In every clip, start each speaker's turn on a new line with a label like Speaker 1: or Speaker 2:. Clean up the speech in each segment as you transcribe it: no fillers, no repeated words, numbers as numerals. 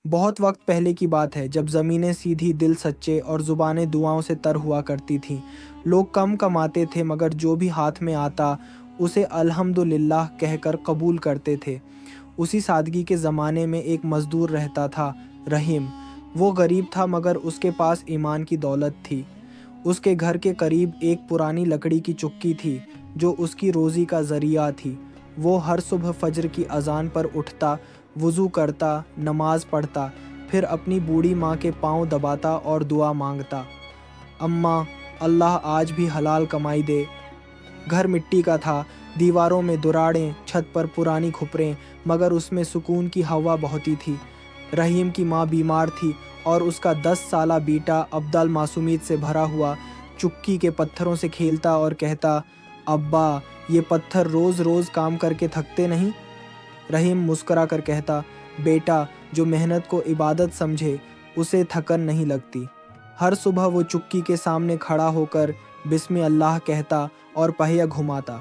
Speaker 1: बहुत वक्त पहले की बात है, जब ज़मीनें सीधी, दिल सच्चे और ज़ुबानें दुआओं से तर हुआ करती थीं। लोग कम कमाते थे, मगर जो भी हाथ में आता उसे अल्हम्दुलिल्लाह कहकर कबूल करते थे। उसी सादगी के ज़माने में एक मज़दूर रहता था, रहीम। वो गरीब था, मगर उसके पास ईमान की दौलत थी। उसके घर के करीब एक पुरानी लकड़ी की चुक्की थी, जो उसकी रोज़ी का ज़रिया थी। वो हर सुबह फजर की अज़ान पर उठता, वुज़ू करता, नमाज पढ़ता, फिर अपनी बूढ़ी माँ के पाँव दबाता और दुआ मांगता, अम्मा, अल्लाह आज भी हलाल कमाई दे। घर मिट्टी का था, दीवारों में दुराड़ें, छत पर पुरानी खुपरें, मगर उसमें सुकून की हवा बहती थी। रहीम की माँ बीमार थी और उसका 10 साला बेटा अब्दल मासूमियत से भरा हुआ चुक्की के पत्थरों से खेलता और कहता, अब्बा, ये पत्थर रोज़ रोज़ काम करके थकते नहीं? रहीम मुस्कुरा कर कहता, बेटा, जो मेहनत को इबादत समझे उसे थकन नहीं लगती। हर सुबह वो चुक्की के सामने खड़ा होकर बिस्मि अल्लाह कहता और पहिया घुमाता।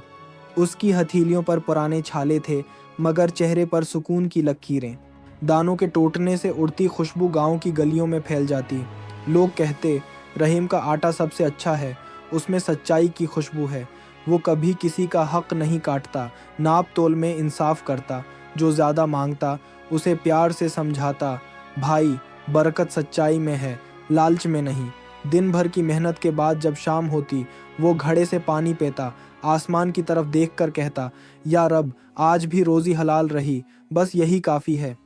Speaker 1: उसकी हथेलियों पर पुराने छाले थे, मगर चेहरे पर सुकून की लकीरें। दानों के टूटने से उड़ती खुशबू गांव की गलियों में फैल जाती। लोग कहते, रहीम का आटा सबसे अच्छा है, उसमें सच्चाई की खुशबू है। वो कभी किसी का हक नहीं काटता, नाप तोल में इंसाफ करता। जो ज़्यादा मांगता उसे प्यार से समझाता, भाई, बरकत सच्चाई में है, लालच में नहीं। दिन भर की मेहनत के बाद जब शाम होती, वो घड़े से पानी पीता, आसमान की तरफ देखकर कहता, या रब, आज भी रोज़ी हलाल रही, बस यही काफ़ी है।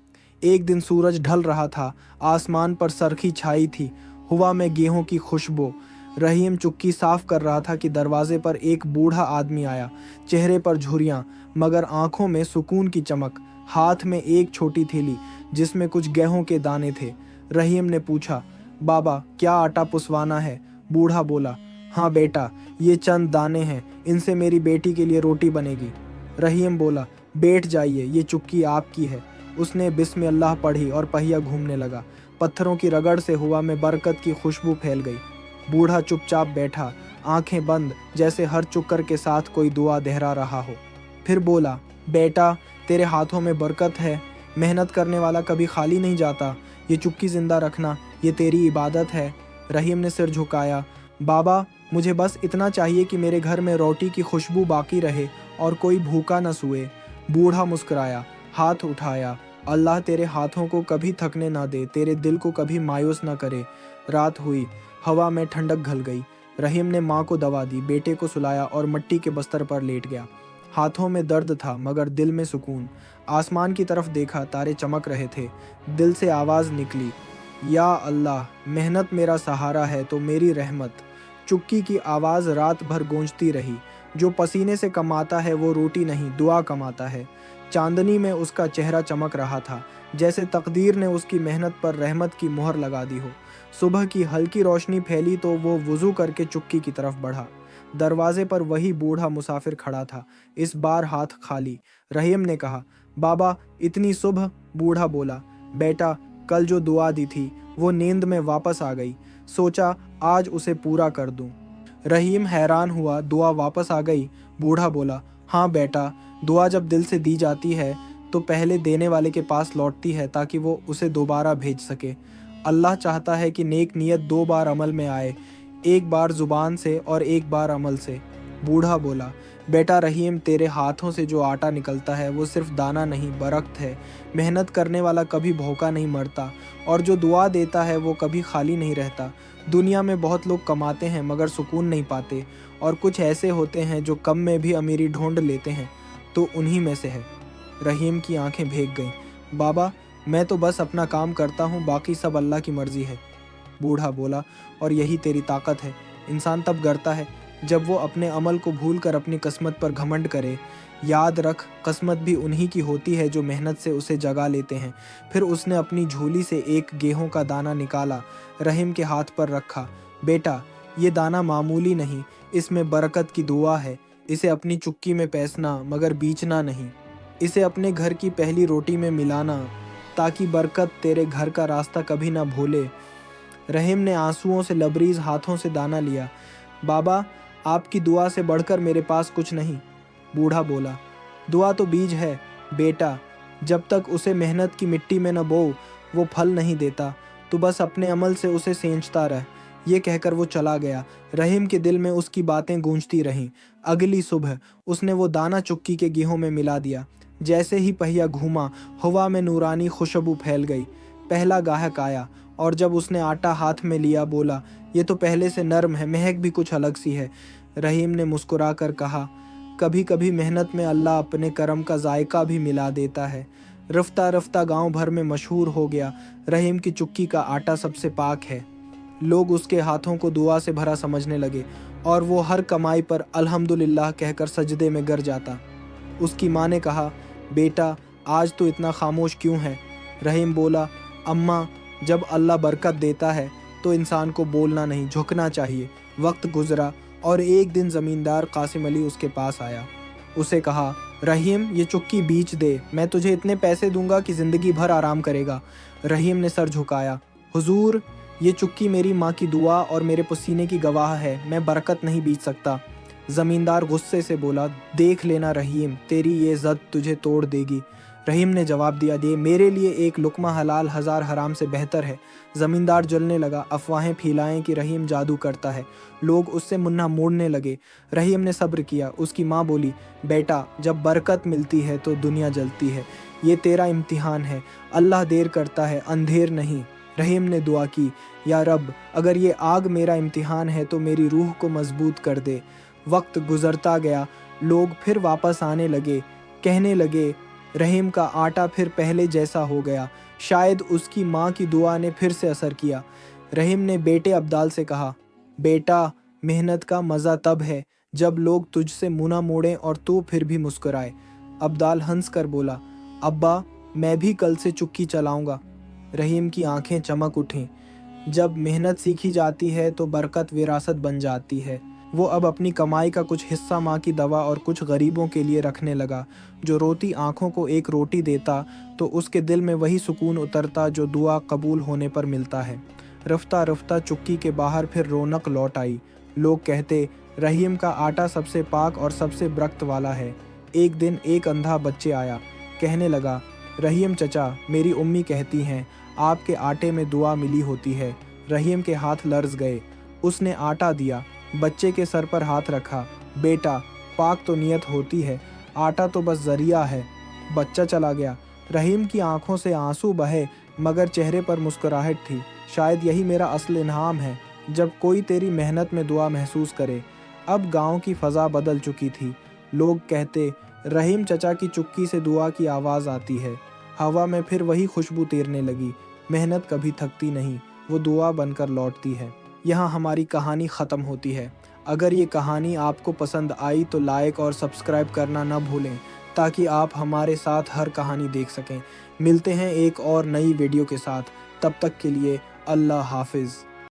Speaker 1: एक दिन सूरज ढल रहा था, आसमान पर सरखी छाई थी, हवा में गेहूं की खुशबू। रहीम चुक्की साफ कर रहा था कि दरवाजे पर एक बूढ़ा आदमी आया। चेहरे पर झुर्रियां, मगर आंखों में सुकून की चमक। हाथ में एक छोटी थैली जिसमें कुछ गेहूं के दाने थे। रहीम ने पूछा, बाबा, क्या आटा पुसवाना है? बूढ़ा बोला, हाँ बेटा, ये चंद दाने हैं, इनसे मेरी बेटी के लिए रोटी बनेगी। रहीम बोला, बैठ जाइए, ये चुक्की आपकी है। उसने बिस्मि अल्लाह पढ़ी और पहिया घूमने लगा। पत्थरों की रगड़ से हवा में बरकत की खुशबू फैल गई। बूढ़ा चुपचाप बैठा, आंखें बंद, जैसे हर चुक्कर के साथ कोई दुआ दोहरा रहा हो। फिर बोला, बेटा, तेरे हाथों में बरकत है, मेहनत करने वाला कभी खाली नहीं जाता। ये चुक्की जिंदा रखना, ये तेरी इबादत है। रहीम ने सिर झुकाया, बाबा, मुझे बस इतना चाहिए कि मेरे घर में रोटी की खुशबू बाकी रहे और कोई भूखा न सोए। बूढ़ा मुस्कुराया, हाथ उठाया, अल्लाह तेरे हाथों को कभी थकने ना दे, तेरे दिल को कभी मायूस ना करे। रात हुई, हवा में ठंडक घल गई। रहीम ने माँ को दवा दी, बेटे को सुलाया और मिट्टी के बस्तर पर लेट गया। हाथों में दर्द था, मगर दिल में सुकून। आसमान की तरफ देखा, तारे चमक रहे थे। दिल से आवाज़ निकली, या अल्लाह, मेहनत मेरा सहारा है तो मेरी रहमत। चुक्की की आवाज़ रात भर गूंजती रही। जो पसीने से कमाता है वो रोटी नहीं, दुआ कमाता है। चांदनी में उसका चेहरा चमक रहा था, जैसे तकदीर ने उसकी मेहनत पर रहमत की मुहर लगा दी हो। सुबह की हल्की रोशनी फैली तो वो वुज़ू करके चुक्की की तरफ बढ़ा। दरवाजे पर वही बूढ़ा मुसाफिर खड़ा था, इस बार हाथ खाली। रहीम ने कहा, बाबा, इतनी सुबह? बूढ़ा बोला, बेटा, कल जो दुआ दी थी वो नींद में वापस आ गई, सोचा आज उसे पूरा कर दूं। रहीम हैरान हुआ, दुआ वापस आ गई? बूढ़ा बोला, हाँ बेटा, दुआ जब दिल से दी जाती है तो पहले देने वाले के पास लौटती है ताकि वो उसे दोबारा भेज सके। अल्लाह चाहता है कि नेक नियत 2 बार अमल में आए, एक बार ज़ुबान से और एक बार अमल से। बूढ़ा बोला, बेटा रहीम, तेरे हाथों से जो आटा निकलता है वो सिर्फ दाना नहीं, बरकत है। मेहनत करने वाला कभी भूखा नहीं मरता, और जो दुआ देता है वो कभी खाली नहीं रहता। दुनिया में बहुत लोग कमाते हैं मगर सुकून नहीं पाते, और कुछ ऐसे होते हैं जो कम में भी अमीरी ढूंढ लेते हैं, तो उन्हीं में से है। रहीम की आंखें भीग गईं। बाबा, मैं तो बस अपना काम करता हूँ, बाकी सब अल्लाह की मर्जी है। बूढ़ा बोला, और यही तेरी ताकत है। इंसान तब डरता है जब वो अपने अमल को भूलकर अपनी किस्मत पर घमंड करे। याद रख, किस्मत भी उन्हीं की होती है जो मेहनत से उसे जगा लेते हैं। फिर उसने अपनी झोली से एक गेहूं का दाना निकाला, रहीम के हाथ पर रखा। बेटा, ये दाना मामूली नहीं, इसमें बरकत की दुआ है। इसे अपनी चुक्की में पैसना, मगर बीचना नहीं। इसे अपने घर की पहली रोटी में मिलाना, ताकि बरकत तेरे घर का रास्ता कभी ना भूले। रहीम ने आंसुओं से लबरीज हाथों से दाना लिया। बाबा, आपकी दुआ से बढ़कर मेरे पास कुछ नहीं। बूढ़ा बोला, दुआ तो बीज है बेटा, जब तक उसे मेहनत की मिट्टी में न बो वो फल नहीं देता, तो बस अपने अमल से उसे सेंचता रह। ये कहकर वो चला गया। रहीम के दिल में उसकी बातें गूंजती रहीं। अगली सुबह उसने वो दाना चुक्की के गेहूं में मिला दिया। जैसे ही पहिया घूमा, हवा में नूरानी खुशबू फैल गई। पहला गाहक आया और जब उसने आटा हाथ में लिया बोला, ये तो पहले से नरम है, महक भी कुछ अलग सी है। रहीम ने मुस्कुरा कर कहा, कभी कभी मेहनत में अल्लाह अपने करम का जायका भी मिला देता है। रफ्ता रफ्ता गांव भर में मशहूर हो गया, रहीम की चुक्की का आटा सबसे पाक है। लोग उसके हाथों को दुआ से भरा समझने लगे और वो हर कमाई पर अल्हम्दुलिल्लाह कहकर सजदे में गिर जाता। उसकी माँ ने कहा, बेटा आज तो इतना खामोश क्यों है? रहीम बोला, अम्मा जब अल्लाह बरकत देता है तो इंसान को बोलना नहीं, झुकना चाहिए। वक्त गुजरा और एक दिन ज़मींदार कासिम अली उसके पास आया। उसे कहा, रहीम ये चुक्की बेच दे, मैं तुझे इतने पैसे दूंगा कि ज़िंदगी भर आराम करेगा। रहीम ने सर झुकाया, हुजूर ये चुक्की मेरी माँ की दुआ और मेरे पसीने की गवाह है, मैं बरकत नहीं बेच सकता। ज़मींदार गुस्से से बोला, देख लेना रहीम, तेरी ये ज़द तुझे तोड़ देगी। रहीम ने जवाब दिया, दे, मेरे लिए एक लुकमा हलाल हज़ार हराम से बेहतर है। ज़मींदार जलने लगा। अफवाहें फैलाएं कि रहीम जादू करता है। लोग उससे मुन्ना मोड़ने लगे। रहीम ने सब्र किया। उसकी माँ बोली, बेटा जब बरकत मिलती है तो दुनिया जलती है, ये तेरा इम्तिहान है, अल्लाह देर करता है, अंधेर नहीं। रहीम ने दुआ की, या रब अगर ये आग मेरा इम्तिहान है तो मेरी रूह को मजबूत कर दे। वक्त गुजरता गया। लोग फिर वापस आने लगे, कहने लगे, रहीम का आटा फिर पहले जैसा हो गया। शायद उसकी माँ की दुआ ने फिर से असर किया। रहीम ने बेटे अब्दाल से कहा, बेटा मेहनत का मज़ा तब है जब लोग तुझसे मुँह मोड़ें और तू फिर भी मुस्कुराए। अब्दाल हंस कर बोला, अब्बा मैं भी कल से चुक्की चलाऊंगा। रहीम की आंखें चमक उठीं। जब मेहनत सीखी जाती है तो बरकत विरासत बन जाती है। वो अब अपनी कमाई का कुछ हिस्सा माँ की दवा और कुछ गरीबों के लिए रखने लगा। जो रोती आंखों को एक रोटी देता तो उसके दिल में वही सुकून उतरता जो दुआ कबूल होने पर मिलता है। रफ्ता रफ्ता चुक्की के बाहर फिर रौनक लौट आई। लोग कहते, रहीम का आटा सबसे पाक और सबसे बरकत वाला है। एक दिन एक अंधा बच्चे आया, कहने लगा, रहीम चचा मेरी उम्मी कहती हैं आपके आटे में दुआ मिली होती है। रहीम के हाथ लर्ज गए। उसने आटा दिया, बच्चे के सर पर हाथ रखा। बेटा पाक तो नियत होती है, आटा तो बस जरिया है। बच्चा चला गया। रहीम की आंखों से आंसू बहे मगर चेहरे पर मुस्कुराहट थी। शायद यही मेरा असल इनाम है, जब कोई तेरी मेहनत में दुआ महसूस करे। अब गांव की फ़ज़ा बदल चुकी थी। लोग कहते, रहीम चचा की चुक्की से दुआ की आवाज़ आती है। हवा में फिर वही खुशबू तैरने लगी। मेहनत कभी थकती नहीं, वो दुआ बनकर लौटती है। यहाँ हमारी कहानी ख़त्म होती है। अगर ये कहानी आपको पसंद आई तो लाइक और सब्सक्राइब करना न भूलें, ताकि आप हमारे साथ हर कहानी देख सकें। मिलते हैं एक और नई वीडियो के साथ, तब तक के लिए अल्लाह हाफिज़।